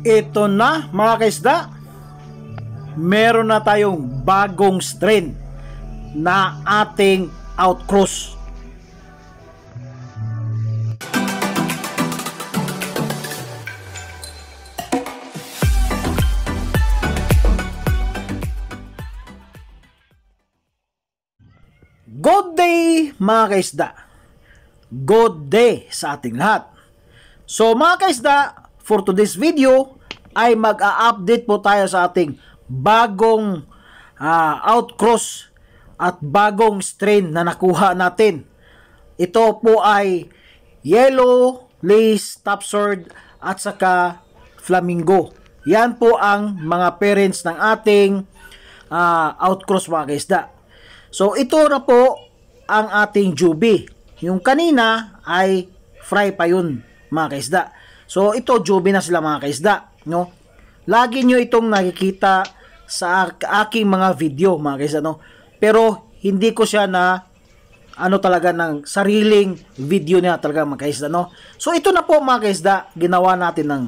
Ito na mga kaisda, meron na tayong bagong strain na ating outcross. Good day mga kaisda, good day sa ating lahat. So mga kaisda, for today's video ay mag-a-update po tayo sa ating bagong outcross at bagong strain na nakuha natin. Ito po ay yellow lace topsword at saka flamingo. Yan po ang mga parents ng ating outcross mga kaisda. So ito na po ang ating jubi. Yung kanina ay fry pa yun mga kaisda. So ito jubi na sila mga kaisda, no? Lagi nyo itong nakikita sa aking mga video mga kaisda, no? Pero hindi ko siya na talaga ng sariling video niya talaga mga kaisda, no? So ito na po mga kaisda, ginawa natin ng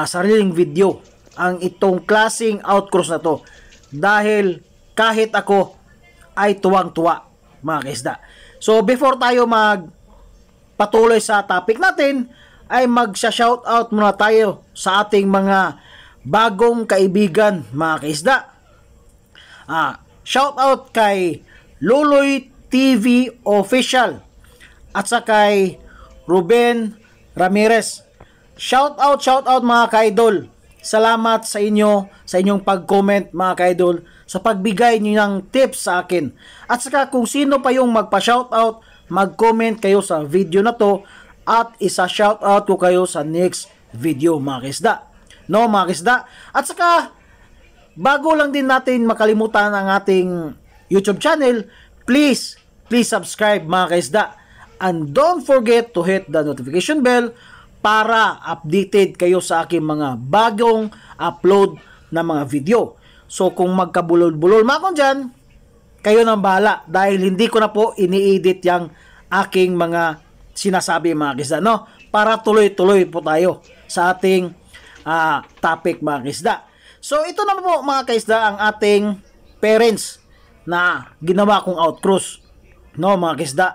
sariling video ang itong klaseng outcross na to. Dahil kahit ako ay tuwang-tuwa mga kaisda. So before tayo magpatuloy sa topic natin, ay magsha-shoutout muna tayo sa ating mga bagong kaibigan mga kaisda. Shoutout kay Luloy TV Official at sa kay Ruben Ramirez. Shoutout mga kaidol. Salamat sa inyo sa inyong pag-comment mga kaidol, sa pagbigay niyo ng tips sa akin. At saka kung sino pa yung magpa-shoutout, mag-comment kayo sa video na to at isa-shoutout ko kayo sa next video mga kaisda. No mga kaisda? At saka bago lang din natin makalimutan ang ating YouTube channel, please subscribe mga kaisda. And don't forget to hit the notification bell para updated kayo sa aking mga bagong upload na mga video. So kung magkabulol-bulol mga kung dyan, kayo nang bahala dahil hindi ko na po ini-edit yung aking mga sinasabi mga kaisda, no? Para tuloy-tuloy po tayo sa ating topic mga kaisda. So ito na po mga kaisda ang ating parents na ginawa kong outcross, no mga kaisda.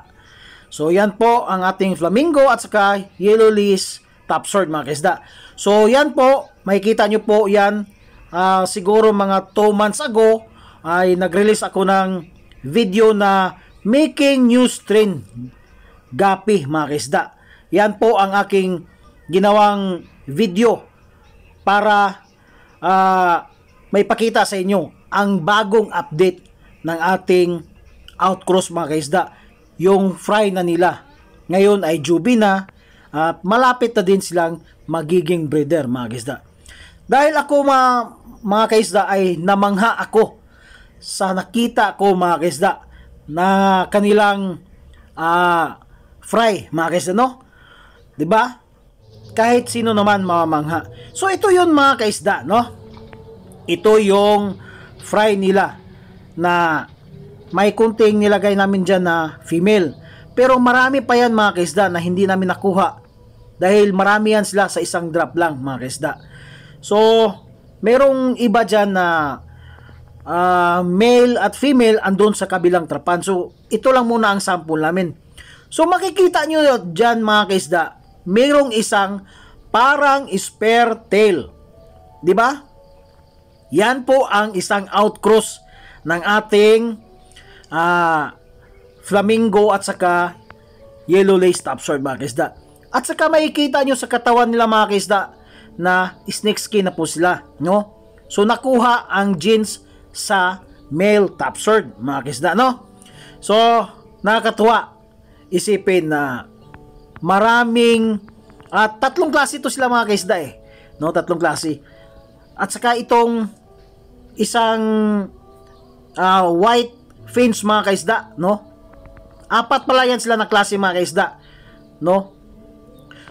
So yan po ang ating flamingo at saka yellow lace topsword mga kaisda. So yan po, makikita nyo po yan, siguro mga 2 months ago ay nag-release ako ng video na making new strain gapi mga kaisda. Yan po ang aking ginawang video para may pakita sa inyo ang bagong update ng ating outcross mga kaisda. Yung fry na nila ngayon ay jubi na at malapit na din silang magiging breeder mga kaisda. Dahil ako mga kaisda ay namangha ako sa nakita ko mga kaisda na kanilang fry mga kaisda, no? 'Di ba? Kahit sino naman mamangha. So ito 'yun mga kaisda, no? Ito yung fry nila na may kunting nilagay namin dyan na female. Pero marami pa yan mga kaisda na hindi namin nakuha. Dahil marami yan sila sa isang drop lang mga kaisda. So, merong iba dyan na male at female andun sa kabilang trapan. So, ito lang muna ang sample namin. So, makikita nyo dyan mga kaisda, merong isang parang spare tail. Diba? Yan po ang isang outcross ng ating flamingo at saka yellow lace topsword mga kaisda. At saka makikita nyo sa katawan nila mga kaisda na snake skin na po sila, no? So nakuha ang genes sa male topsword mga kaisda, no? So nakakatuwa isipin na maraming tatlong klase ito sila mga kaisda no? Tatlong klase. At saka itong isang white fins mga kaisda, no? 4 pala yan sila na klase mga kaisda, no?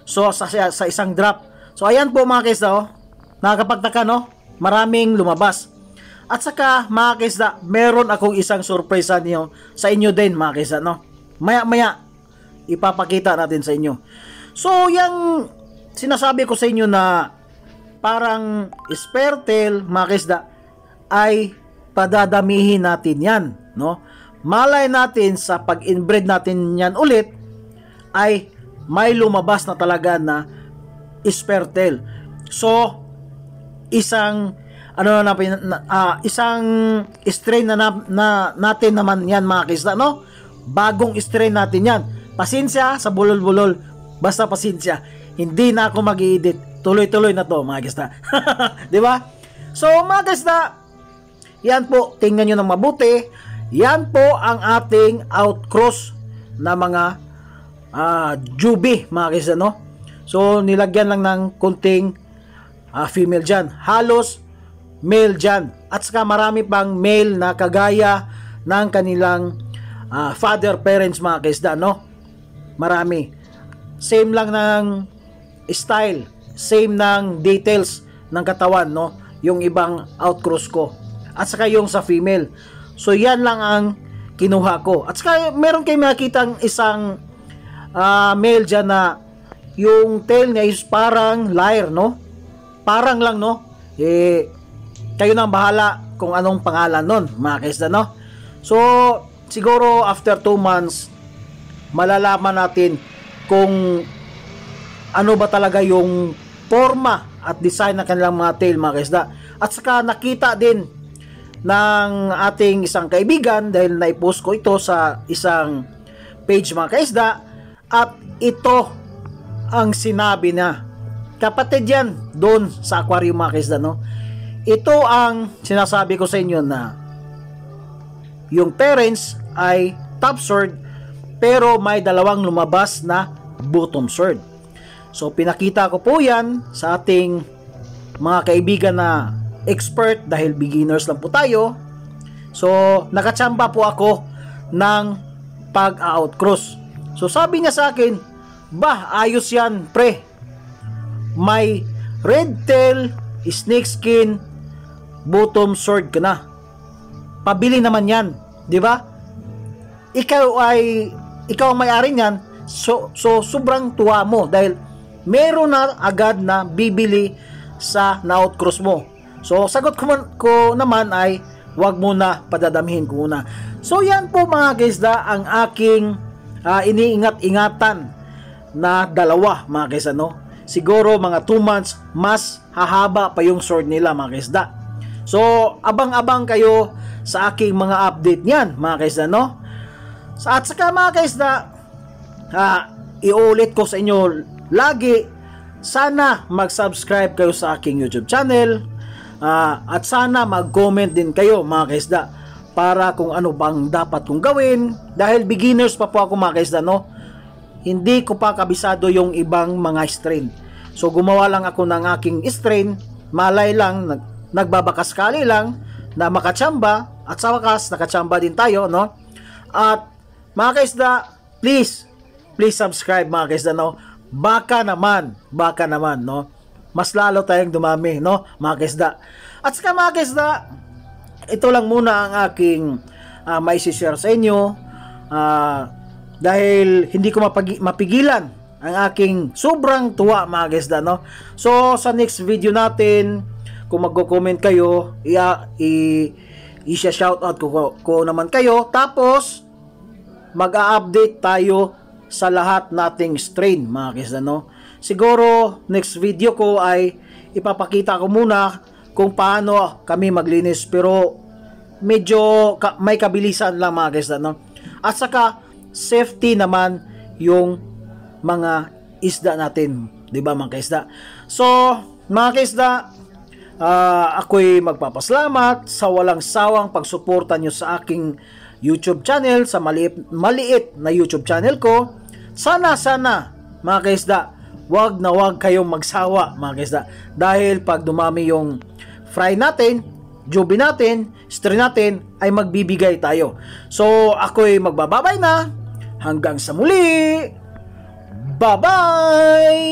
So sa isang drop. So ayan po mga kaisda, oh. Nakakapagtaka, no? Maraming lumabas. At saka mga kaisda, meron akong isang surprise niyo sa inyo din mga kaisda, no? Maya ipapakita natin sa inyo. So yung sinasabi ko sa inyo na parang spare tail, mga kaisda, ay padadamihin natin yan, no? Malay natin sa pag-inbreed natin yan ulit ay may lumabas na talaga na spare tail. So isang isang strain na natin naman yan, mga kaisda, no? Bagong strain natin yan. Pasensya sa bulol-bulol, basta pasensya, hindi na ako mag-i-edit, tuloy-tuloy na to, mga kaisda. Di ba? So mga kaisda, yan po, tingnan nyo ng mabuti. Yan po ang ating outcross na mga jubi, mga kaisda, no? So nilagyan lang ng kunting female dyan, halos male dyan, at saka marami pang male na kagaya ng kanilang father parents, mga kaisda, no? Marami, same lang ng style, same ng details ng katawan, no? Yung ibang outcross ko, at saka yung sa female. So yan lang ang kinuha ko. At saka meron kayo makikitang isang male dyan na yung tail niya is parang lyre, no? Parang lang, no? Kayo nang bahala kung anong pangalan nun, mga kaisda, no? So siguro after 2 months malalaman natin kung ano ba talaga yung forma at design ng kanilang mga tail, mga kaisda. At saka nakita din ng ating isang kaibigan dahil naipost ko ito sa isang page, mga kaisda, at ito ang sinabi na kapatid yan doon sa aquarium, mga kaisda, no? Ito ang sinasabi ko sa inyo na yung parents ay top sword pero may dalawang lumabas na bottom sword. So pinakita ko po yan sa ating mga kaibigan na expert dahil beginners lang po tayo. So nakachamba po ako ng pag-outcross. So sabi niya sa akin, bah, ayos yan pre, may red tail, snake skin, bottom sword ka na, pabili naman yan, di ba? Ikaw ang may-ari niyan. So sobrang tuwa mo dahil meron na agad na bibili sa na-outcross mo. So sagot ko naman ay wag muna, padadamihin ko muna. So yan po, mga kaisda, ang aking iniingat-ingatan na dalawa, mga kaisda, no? Siguro mga 2 months mas hahaba pa yung sword nila, mga kaisda. So abang-abang kayo sa aking mga update niyan, mga kaisda, no? At saka, mga kaisda, iulit ko sa inyo lagi, sana mag-subscribe kayo sa aking YouTube channel, at sana mag-comment din kayo, mga kaisda, para kung ano bang dapat kong gawin, dahil beginners pa po ako, mga kaisda, no? Hindi ko pa kabisado yung ibang mga strain. So gumawa lang ako ng aking strain, malay lang, nagbabakaskali lang na makachamba, at sa wakas nakachamba din tayo, no? At mga kaisda, please subscribe, mga kaisda, no? Baka naman, no? Mas lalo tayong dumami, no, mga kaisda. At saka, mga kaisda, ito lang muna ang aking maisi-share sa inyo, dahil hindi ko mapigilan ang aking sobrang tuwa, mga kaisda, no? So sa next video natin, kung magko-comment kayo, i-shoutout ko naman kayo, tapos mag-a-update tayo sa lahat nating strain, mga kaisda, no? Siguro next video ko ay ipapakita ko muna kung paano kami maglinis, pero medyo may kabilisan lang, mga kaisda, no? At saka safety naman yung mga isda natin, di ba, mga kaisda? So mga kaisda, ako'y magpapasalamat sa walang sawang pagsuporta nyo sa aking YouTube channel, sa maliit na YouTube channel ko. Sana mga kaisda, wag na wag kayong magsawa, mga kaisda, dahil pag dumami yung fry natin, jubi natin, strain natin, ay magbibigay tayo. So ako'y magbababay na, hanggang sa muli, bye bye.